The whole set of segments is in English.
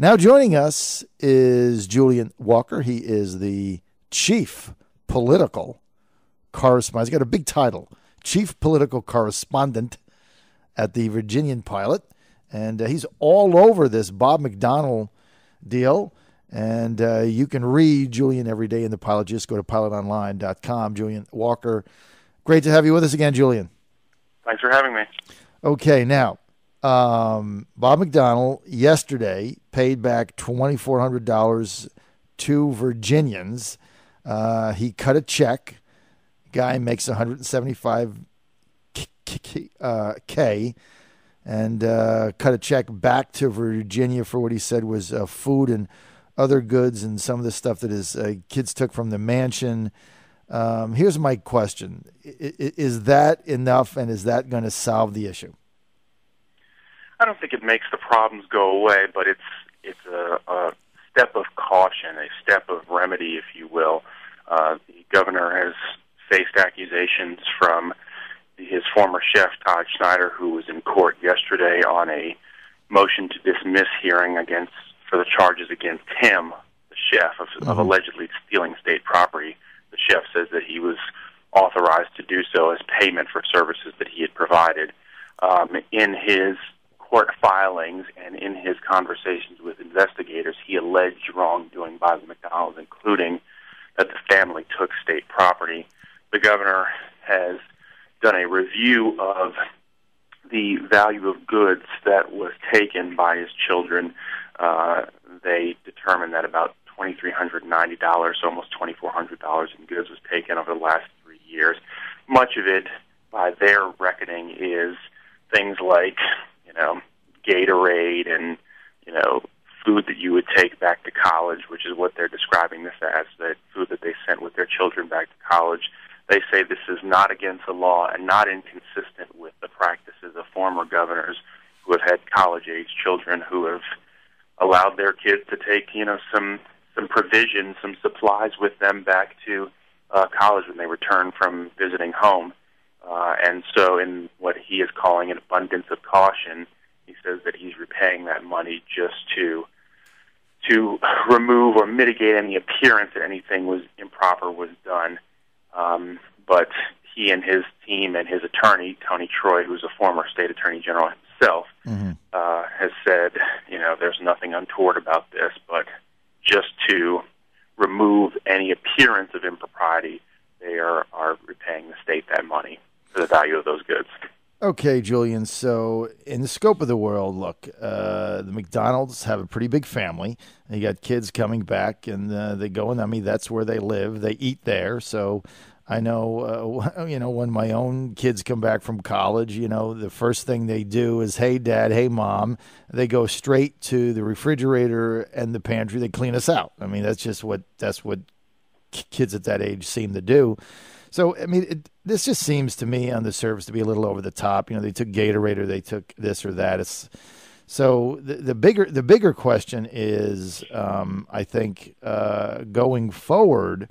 Now joining us is Julian Walker. He is the chief political correspondent. He's got a big title, chief political correspondent at the Virginian Pilot. And he's all over this Bob McDonnell deal. And you can read Julian every day in the Pilot. Just go to pilotonline.com. Julian Walker, great to have you with us again, Julian. Thanks for having me. Okay, now, Bob McDonnell yesterday paid back $2,400 to Virginians. He cut a check. Guy makes $175K and cut a check back to Virginia for what he said was food and other goods and some of the stuff that his kids took from the mansion. Here's my question. Is that enough, and is that going to solve the issue? I don't think it makes the problems go away, but it's a step of caution, a step of remedy, if you will. The governor has faced accusations from his former chef, Todd Schneider, who was in court yesterday on a motion to dismiss hearing for the charges against him, the chef, of allegedly stealing state property. The chef says that he was authorized to do so as payment for services that he had provided. In his court filings and in his conversations with investigators, he alleged wrongdoing by the McDonnells, including that the family took state property. The governor has done a review of the value of goods that was taken by his children. They determined that about $2,390, almost $2,400 in goods was taken over the last 3 years. Much of it, by their reckoning, is things like, Gatorade and, food that you would take back to college, which is what they're describing this as, that food that they sent with their children back to college. They say this is not against the law and not inconsistent with the practices of former governors who have had college-age children who have allowed their kids to take, some provisions, some supplies with them back to college when they return from visiting home. And so in what he is calling an abundance of caution, he says that he's repaying that money just to remove or mitigate any appearance that anything was improper was done. But he and his team and his attorney, Tony Troy, who's a former state attorney general himself, has said, there's nothing untoward about this, but just to remove any appearance of impropriety, they are repaying the state that money for the value of those goods. Okay, Julian, so in the scope of the world, look, the McDonald's have a pretty big family. They got kids coming back, and they go in, that's where they live. They eat there, so I know, when my own kids come back from college, the first thing they do is, hey, Dad, hey, Mom. They go straight to the refrigerator and the pantry. They clean us out. That's what kids at that age seem to do. So, this just seems to me on the surface to be a little over the top. They took Gatorade or they took this or that. So the bigger question is, I think, going forward,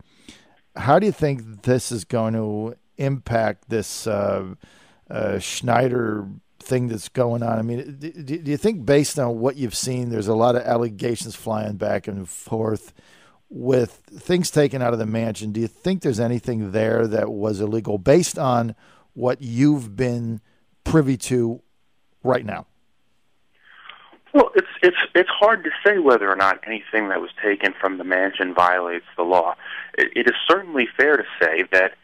how do you think this is going to impact this Schneider thing that's going on? Do you think, based on what you've seen, there's a lot of allegations flying back and forth with things taken out of the mansion? Do you think there's anything there that was illegal based on what you've been privy to right now? Well, it's hard to say whether or not anything that was taken from the mansion violates the law. It is certainly fair to say that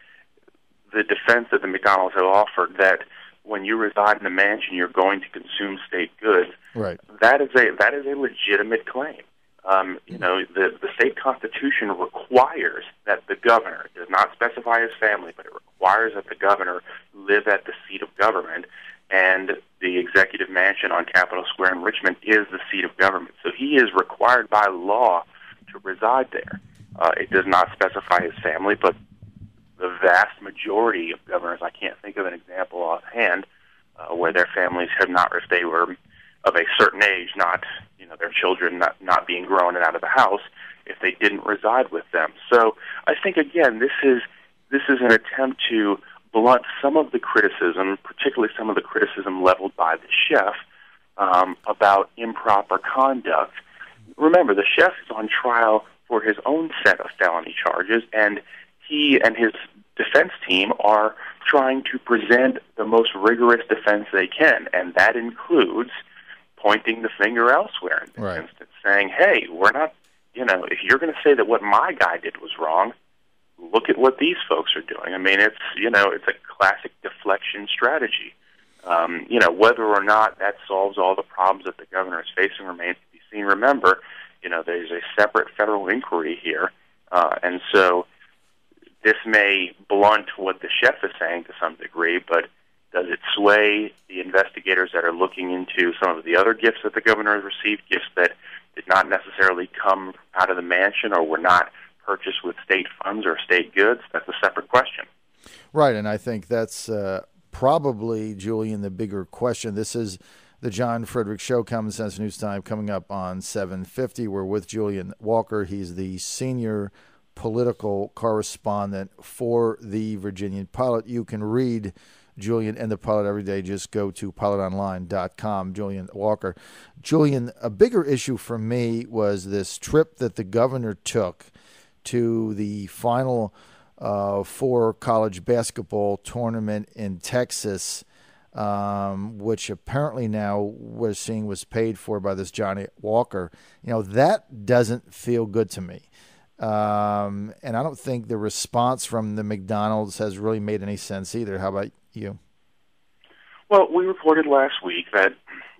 the defense that the McDonnells have offered, that when you reside in the mansion, you're going to consume state goods. Right. That is a legitimate claim. The state constitution requires that the governor, it does not specify his family, but it requires that the governor live at the seat of government, and the executive mansion on Capitol Square in Richmond is the seat of government. So he is required by law to reside there. It does not specify his family, but the vast majority of governors, I can't think of an example offhand, where their families have not, if they were of a certain age, not, their children not being grown and out of the house, if they didn't reside with them. So I think, again, this is an attempt to blunt some of the criticism, particularly some of the criticism leveled by the chef about improper conduct, remember, the chef is on trial for his own set of felony charges, and he and his defense team are trying to present the most rigorous defense they can, and that includes pointing the finger elsewhere in this instance, saying, hey, we're not, if you're going to say that what my guy did was wrong, look at what these folks are doing. I mean, it's a classic deflection strategy. Whether or not that solves all the problems that the governor is facing remains to be seen. Remember, there's a separate federal inquiry here, and so this may blunt what the chef is saying to some degree, but does it sway the investigators that are looking into some of the other gifts that the governor has received, gifts that did not necessarily come out of the mansion or were not purchased with state funds or state goods? That's a separate question. Right, and I think that's probably, Julian, the bigger question. This is the John Fredericks Show, Common Sense News Time, coming up on 7:50. We're with Julian Walker. He's the senior political correspondent for the Virginian Pilot. You can read Julian and the Pilot every day. Just go to pilotonline.com. Julian Walker. Julian, a bigger issue for me was this trip that the governor took to the Final Four college basketball tournament in Texas, which apparently now we're seeing was paid for by this Johnny Walker. That doesn't feel good to me. And I don't think the response from the McDonnells has really made any sense either. How about you? Well, we reported last week that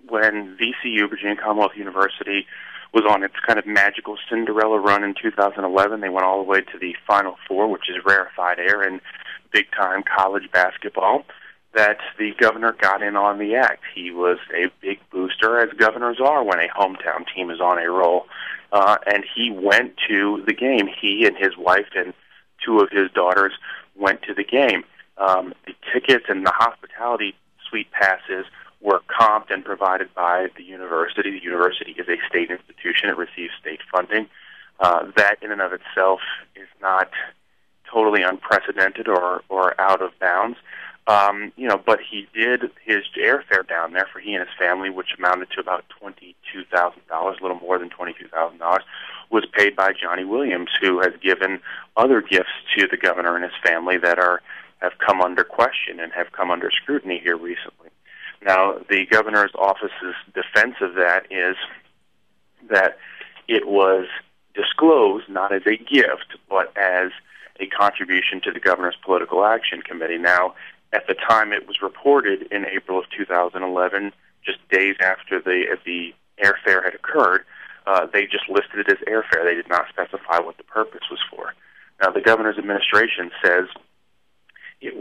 when VCU, Virginia Commonwealth University, was on its kind of magical Cinderella run in 2011, they went all the way to the Final Four, which is rarefied air in big-time college basketball, that the governor got in on the act. He was a big booster, as governors are when a hometown team is on a roll. And he went to the game. He and his wife and two of his daughters went to the game. The tickets and the hospitality suite passes were comped and provided by the university. The university is a state institution. It receives state funding. That in and of itself is not totally unprecedented or out of bounds. But he did his airfare down there for he and his family, which amounted to about $22,000, a little more than $22,000, was paid by Johnny Williams, who has given other gifts to the governor and his family that have come under question and have come under scrutiny here recently. Now, the governor's office's defense of that is that it was disclosed not as a gift, but as a contribution to the governor's political action committee. Now, at the time it was reported in April of 2011, just days after the airfare had occurred, they just listed it as airfare. They did not specify what the purpose was for. Now, the governor's administration says it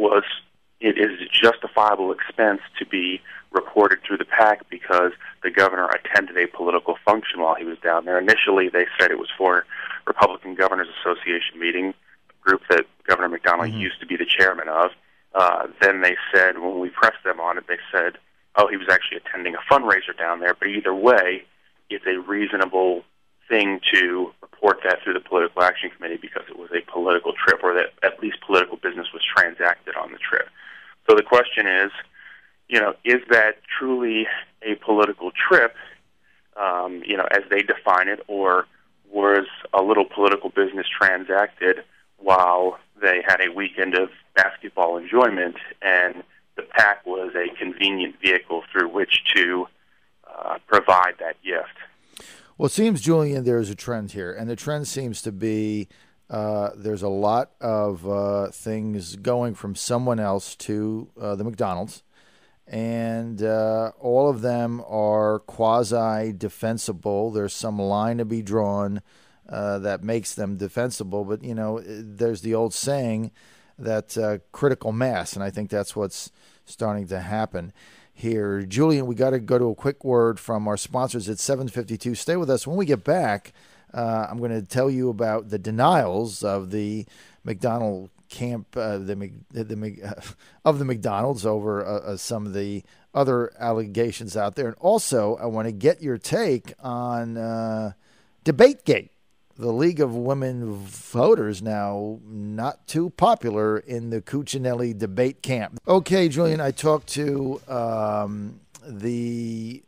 is a justifiable expense to be reported through the PAC because the governor attended a political function while he was down there. Initially, they said it was for Republican Governors Association meeting, a group that Governor McDonnell used to be the chairman of. Then they said, when we pressed them on it, they said, oh, he was actually attending a fundraiser down there. But either way, it's a reasonable thing to report that through the Political Action Committee because it was a political trip, or that at least political business was transacted on the trip. So the question is, is that truly a political trip, as they define it, or was a little political business transacted while they had a weekend of basketball enjoyment, and the PAC was a convenient vehicle through which to provide that gift? Well, it seems, Julian, there's a trend here, and the trend seems to be there's a lot of things going from someone else to the McDonnells, and all of them are quasi-defensible. There's some line to be drawn that makes them defensible, but, there's the old saying that critical mass, and I think that's what's starting to happen here. Julian, we got to go to a quick word from our sponsors at 7:52. Stay with us. When we get back, I'm going to tell you about the denials of the McDonnell camp, of the McDonald's over some of the other allegations out there. And also, I want to get your take on DebateGate. The League of Women Voters now not too popular in the Cuccinelli debate camp. Okay, Julian, I talked to the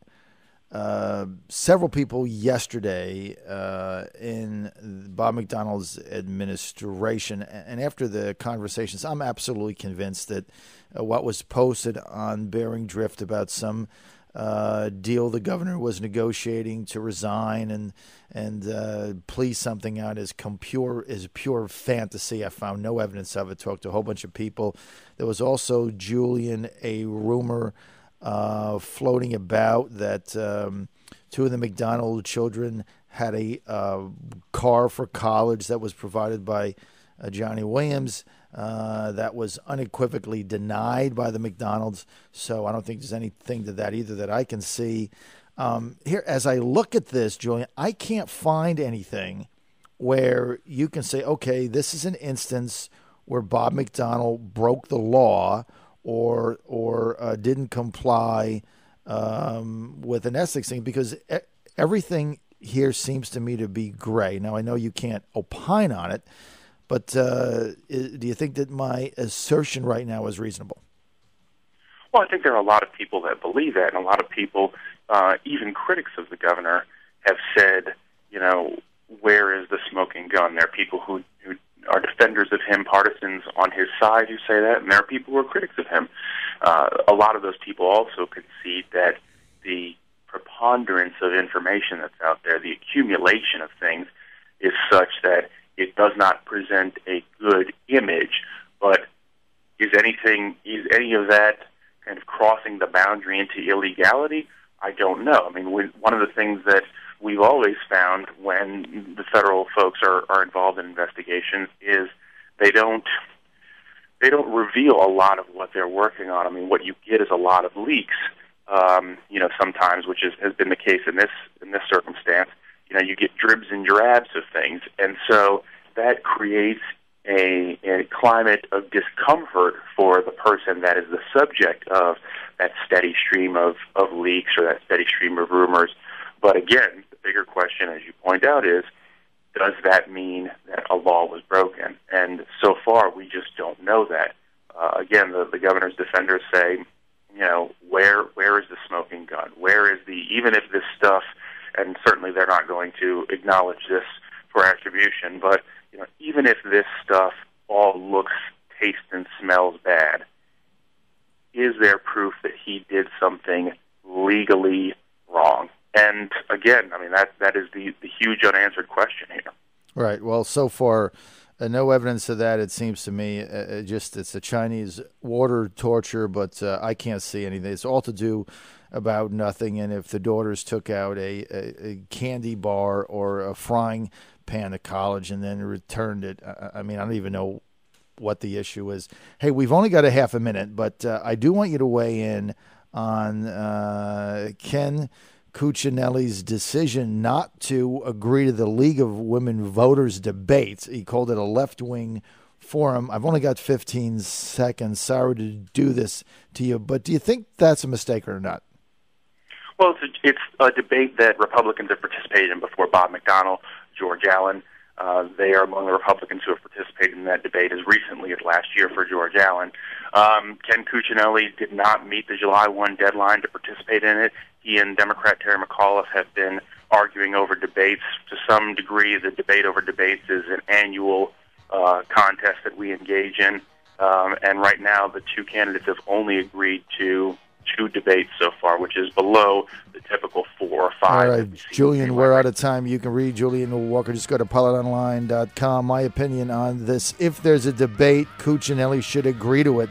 several people yesterday in Bob McDonnell's administration, and after the conversations, I'm absolutely convinced that what was posted on Bearing Drift about some deal the governor was negotiating to resign and please something out is pure fantasy. I found no evidence of it. Talked to a whole bunch of people. There was also, Julian, a rumor floating about that two of the McDonnell children had a car for college that was provided by Johnny Williams. That was unequivocally denied by the McDonald's, so I don't think there's anything to that either that I can see. Here, as I look at this, Julian, I can't find anything where you can say, okay, this is an instance where Bob McDonnell broke the law or didn't comply with an ethics thing, because everything here seems to me to be gray. Now, I know you can't opine on it, but do you think that my assertion right now is reasonable? Well, I think there are a lot of people that believe that, and a lot of people, even critics of the governor, have said, where is the smoking gun? There are people who are defenders of him, partisans on his side who say that, and there are people who are critics of him. A lot of those people also concede that the preponderance of information that's out there, the accumulation of things, is such that it does not present a good image. But is any of that kind of crossing the boundary into illegality? I don't know. I mean, one of the things that we've always found when the federal folks are involved in investigations is they don't reveal a lot of what they're working on. I mean, what you get is a lot of leaks. Sometimes, which has been the case in this circumstance. You get dribs and drabs of things, and so that creates a climate of discomfort for the person that is the subject of that steady stream of leaks or that steady stream of rumors. But again, the bigger question, as you point out, is does that mean that a law was broken? And so far, we just don't know that. Again, the governor's defenders say, where is the smoking gun? Where is even if this stuff, and certainly they're not going to acknowledge this for attribution, but even if this stuff all looks, tastes, and smells bad, is there proof that he did something legally wrong? And again, I mean, that is the huge unanswered question here. Right. Well, so far, no evidence of that, it seems to me. It's a Chinese water torture, but I can't see anything. It's all to do about nothing. And if the daughters took out a candy bar or a frying pan to college and then returned it, I mean, I don't even know what the issue is. Hey, we've only got a half a minute, but I do want you to weigh in on Ken Cuccinelli's decision not to agree to the League of Women Voters debates. He called it a left-wing forum. I've only got 15 seconds. Sorry to do this to you, but do you think that's a mistake or not? Well, it's a debate that Republicans have participated in before. Bob McDonnell, George Allen, they are among the Republicans who have participated in that debate as recently as last year for George Allen. Ken Cuccinelli did not meet the July 1 deadline to participate in it. He and Democrat Terry McAuliffe have been arguing over debates. To some degree, the debate over debates is an annual contest that we engage in. And right now, the two candidates have only agreed to 2 debates so far, which is below the typical 4 or 5. All right, Julian, we're out of time. You can read Julian Walker. Just go to pilotonline.com. My opinion on this: if there's a debate, Cuccinelli should agree to it.